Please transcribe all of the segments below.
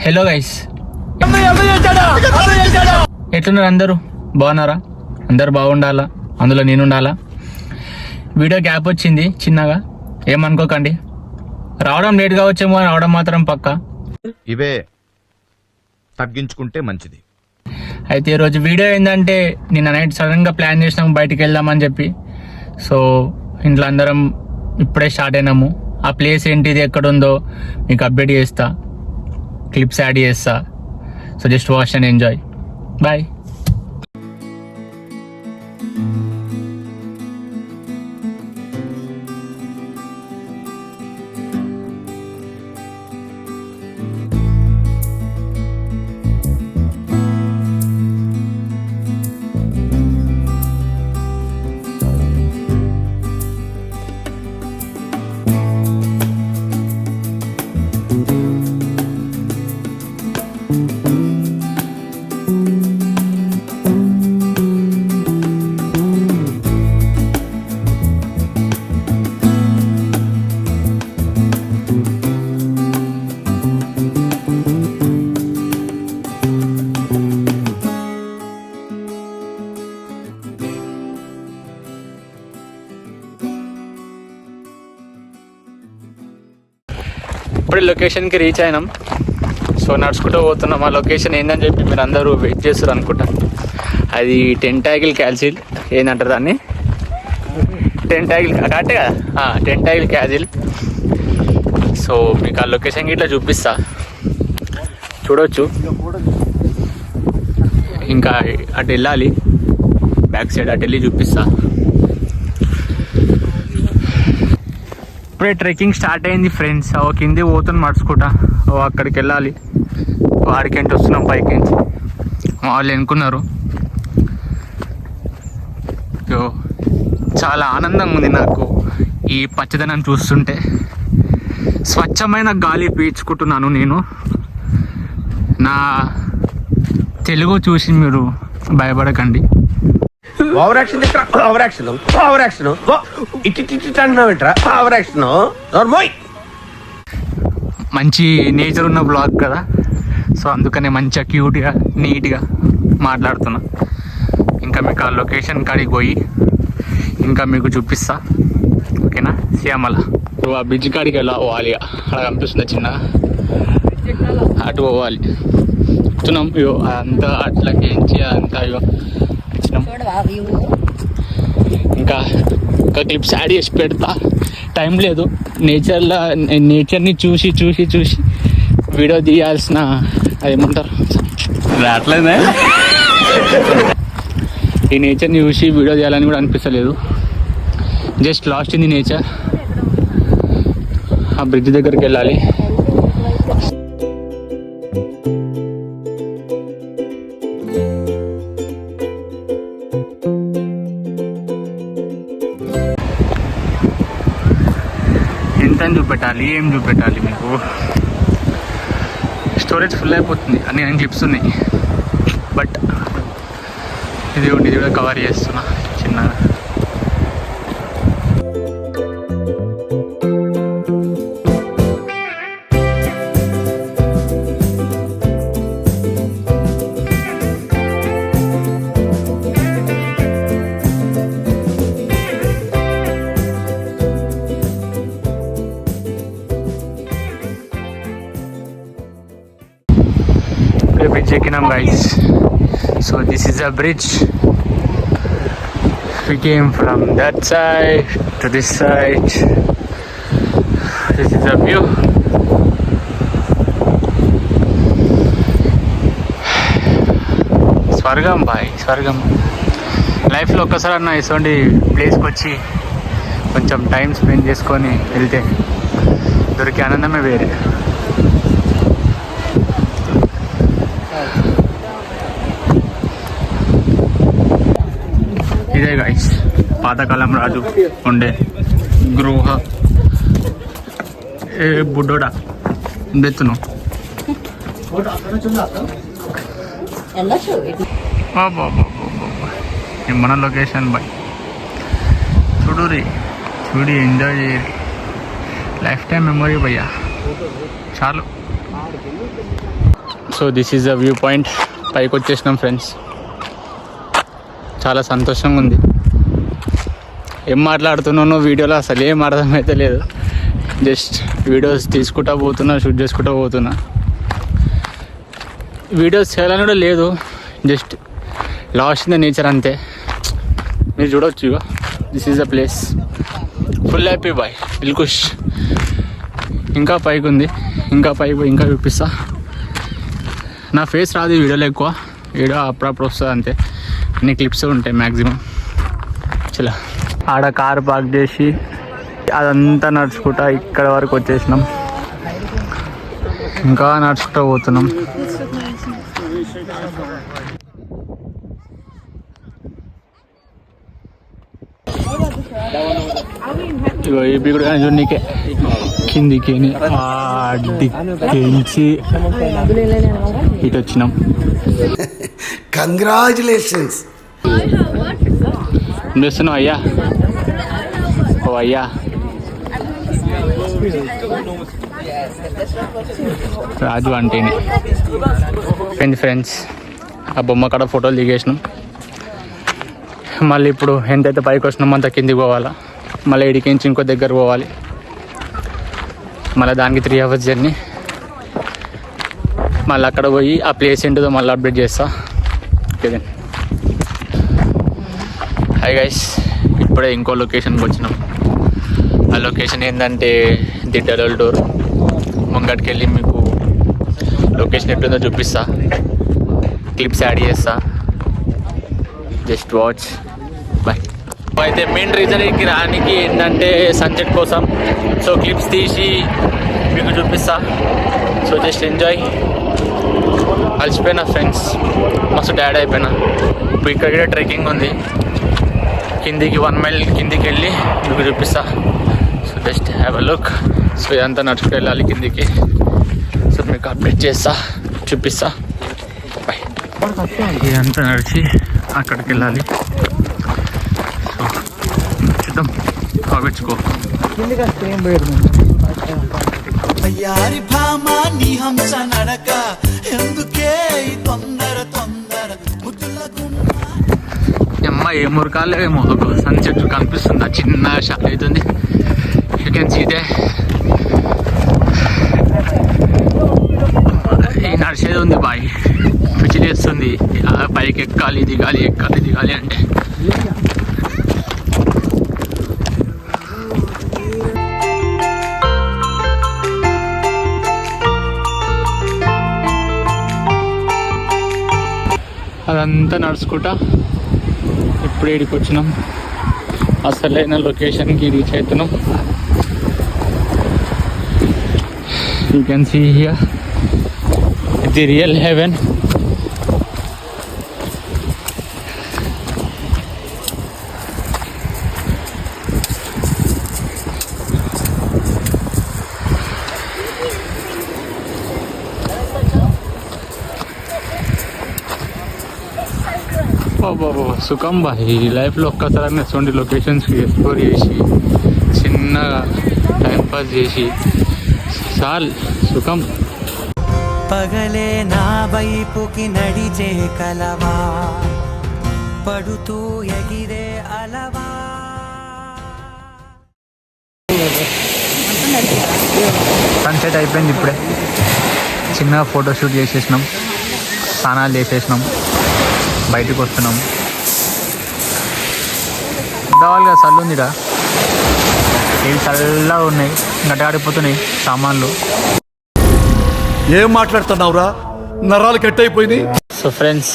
Hello guys, ఎట్లున్నారు అందరూ? బాగున్నారా? అందరు బాగుండాలా, అందులో నేను ఉండాలా. వీడియో గ్యాప్ వచ్చింది చిన్నగా, ఏమనుకోకండి. రావడం లేట్గా వచ్చేమో, రావడం మాత్రం పక్కా. ఇవే తగ్గించుకుంటే మంచిది. అయితే ఈరోజు వీడియో ఏంటంటే, నిన్న నైట్ సడన్గా ప్లాన్ చేసినాము బయటికి వెళ్దామని చెప్పి. సో ఇంట్లో అందరం ఇప్పుడే స్టార్ట్ అయినాము. ఆ ప్లేస్ ఏంటిది, ఎక్కడుందో మీకు అప్డేట్ చేస్తా, క్లిప్స్ యాడ్ చేస్తా. So just watch and enjoy. Bye. ఇప్పుడే లొకేషన్కి రీచ్ అయినాం. సో నడుచుకుంటూ పోతున్నాం. ఆ లొకేషన్ ఏందని చెప్పి మీరు అందరూ వెయిట్ చేస్తారు అనుకుంటా. అది టెంటాగిల్ క్యాసిల్, ఏంటంటారు దాన్ని, టెంటాగిల్ కరెక్టే కదా, టెంటాగిల్ క్యాసిల్. సో మీకు ఆ లొకేషన్కి ఇట్లా చూపిస్తా, చూడవచ్చు. ఇంకా అటు వెళ్ళాలి, బ్యాక్ సైడ్ అటు వెళ్ళి చూపిస్తా. ఇప్పుడే ట్రెక్కింగ్ స్టార్ట్ అయింది ఫ్రెండ్స్. కింది పోతున్న మడుచుకుంటా, అక్కడికి వెళ్ళాలి. ఆడికెంటి వస్తున్నాం పైకి. వాళ్ళు ఎన్నుకున్నారు. చాలా ఆనందంగా ఉంది నాకు ఈ పచ్చదనం చూస్తుంటే. స్వచ్ఛమైన గాలి పీల్చుకుంటున్నాను నేను. నా తెలుగు చూసి మీరు భయపడకండి. మంచి నేచర్ ఉన్న బ్లాగ్ కదా, సో అందుకనే మంచిగా క్యూట్గా నీట్గా మాట్లాడుతున్నా. ఇంకా మీకు ఆ లొకేషన్ కాడికి పోయి ఇంకా మీకు చూపిస్తా, ఓకేనా? శ్యామల ఆ బ్రిడ్జ్ కాడికి వెళ్ళా పోవాలి. అలా కనిపిస్తుంది చిన్న, అటు పోవాలి. వచ్చినాం అయ్యో, అంతా అట్లకి అంతా అయ్యో వచ్చినాం. ఇంకా క్లిప్స్ యాడ్ చేసి పెడతా, టైం లేదు. నేచర్ని చూసి చూసి చూసి వీడియో తీయాల్సిన అదేమంటారు రావట్లేదే. ఈ నేచర్ని చూసి వీడియో తీయాలని కూడా అనిపిస్తలేదు. Just lost in the nature. ఆ బ్రిడ్జ్ దగ్గరికి వెళ్ళాలి. ఎంత చూపెట్టాలి, ఏం చూపెట్టాలి మీకు? స్టోరేజ్ ఫుల్ అయిపోతుంది, అన్ని నేను క్లిప్స్ ఉన్నాయి. బట్ ఇది కూడా కవర్ చేస్తున్నా చిన్నగా. Bridge ekinam guys. So this is a bridge. We came from that side to this side. This is a view. స్వర్గం బాయ్, స్వర్గం. లైఫ్లో ఒక్కసారి అన్న ఇటువంటి ప్లేస్కి వచ్చి కొంచెం టైం స్పెండ్ చేసుకొని వెళ్తే దొరికే ఆనందమే వేరే. ఇదే గైస్ పాతకాలం రాజు ఉండే గృహ. ఏ బుడ్డోడా బెత్తును మన లొకేషన్ బాయ్. చూడి ఎంజాయ్ చేయాలి. లైఫ్ టైం మెమొరీ భయ్యా, చాలు. So this is the view point. పైకి వచ్చేసినాం ఫ్రెండ్స్. చాలా సంతోషంగా ఉంది. ఏం మాట్లాడుతున్నానో వీడియోలో అసలు ఏం అర్థమైతే లేదు. జస్ట్ వీడియోస్ తీసుకుంటా పోతున్నా, షూట్ చేసుకుంటా పోతున్నా. వీడియోస్ చేయాలని కూడా లేదు, just lost in the nature అంతే. మీరు చూడవచ్చు, ఇక this is the place. Full happy boy, దిల్కుష్. ఇంకా పైకి ఉంది, ఇంకా పైకి పోయి ఇంకా చూపిస్తా. నా ఫేస్ రాదు వీడియోలో ఎక్కువ, వీడియో అప్పుడప్పుడు వస్తుంది అంతే. అన్ని క్లిప్స్ ఉంటాయి మ్యాక్సిమం. చలా, ఆడ కార్ పార్క్ చేసి అదంతా నడుచుకుంటా ఇక్కడ వరకు వచ్చేసినాం. ఇంకా నడుచుకుంటూ పోతున్నాం. ఇగో ఈ బిగుడు కానీ చూడనీకే కిందికి అడ్డికించి ఇటు వచ్చినాం. కంగ్రాచులేషన్స్. ఏం చేస్తున్నావు అయ్యా? ఓ అయ్యా, రాజు అంటేనే ఫ్రెండ్స్. ఆ బొమ్మ కాడ ఫోటోలు దిగేసినాం. మళ్ళీ ఇప్పుడు ఎంతైతే పైకి వచ్చినామో అంత కిందికి పోవాలా. మళ్ళీ ఇడికించి ఇంకో దగ్గర పోవాలి. మళ్ళీ దానికి 3 hours జర్నీ. మళ్ళీ అక్కడ పోయి ఆ ప్లేస్ ఏంటిదో మళ్ళీ అప్డేట్ చేస్తా. ఓకే. హాయ్ గైస్, ఇప్పుడే ఇంకో లొకేషన్కి వచ్చినాం. ఆ లొకేషన్ ఏంటంటే ది డెరల్ డోర్. ముంగటికి వెళ్ళి మీకు లొకేషన్ ఎట్లుందో చూపిస్తా, క్లిప్స్ యాడ్ చేస్తా. Just watch. బాయ్. అయితే మెయిన్ రీజన్ ఇక్కడికి రానికి ఏంటంటే సన్సెట్ కోసం. సో క్లిప్స్ తీసి మీకు చూపిస్తా. So just enjoy. అలసిపోయినా ఫ్రెండ్స్, మస్తు టైర్డ్ అయిపోయినా. ఇప్పుడు ఇక్కడ ట్రెక్కింగ్ ఉంది, కిందికి 1 mile కిందికి వెళ్ళి మీకు చూపిస్తా. So just have a look. So ఇదంతా నడుచుకు వెళ్ళాలి కిందికి. సో మీకు అప్డేట్ చేస్తా, చూపిస్తా. బాయ్. ఇదంతా నడిచి అక్కడికి వెళ్ళాలి. సో చూద్దాం, కావచ్చుకో. అయ్యారి భామా నీ హంస నడక ఎందుకే తొందర తొందర అమ్మ ఏ మురకాలేమో. సన్సెట్ కనిపిస్తుంది, చిన్న షాప్ అవుతుంది. You can see they. ఈ నడిచేది ఉంది బాయ్, పిచ్చి చేస్తుంది. పైకి ఎక్కాలి దిగాలి, ఎక్కాలి దిగాలి అంటే. అదంతా నడుచుకుంటా ఇప్పుడు ఇక్కడికి వచ్చినాం. అసలైన లొకేషన్కి రీచ్ అవుతున్నాం. You can see here the real heaven. బాబా సుఖం బాయ్. లైఫ్లో ఒక్కసారి ఎటువంటి లొకేషన్స్కి ఎక్స్ప్లోర్ చేసి చిన్నగా టైంపాస్ చేసి చాలు సుఖం. పగలే నా వైపుకి నడిచే కలవా, పడుతూ ఎగిరే అలవా. సన్సెట్ అయిపోయింది ఇప్పుడే. చిన్నగా ఫోటోషూట్ చేసేసినాం, స్నానాలు చేసేసినాం, బయటకు వస్తున్నాం. కావాలిగా చల్లు ఉందిరా, ఇవి చల్లగా ఉన్నాయి, గట్టగాడిపోతున్నాయి సామాన్లు. ఏం మాట్లాడుతున్నావురా, నరాలు కట్ అయిపోయినాయి. సో ఫ్రెండ్స్,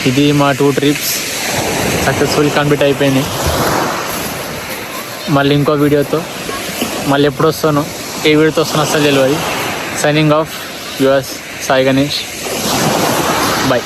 ఇది మా 2 trips సక్సెస్ఫుల్ కంప్లీట్ అయిపోయింది. మళ్ళీ ఇంకో వీడియోతో మళ్ళీ ఎప్పుడు వస్తాను, ఏ వీడియోతో వస్తాను అసలు తెలియదు. Signing off, yours Sai Ganesh. Bye.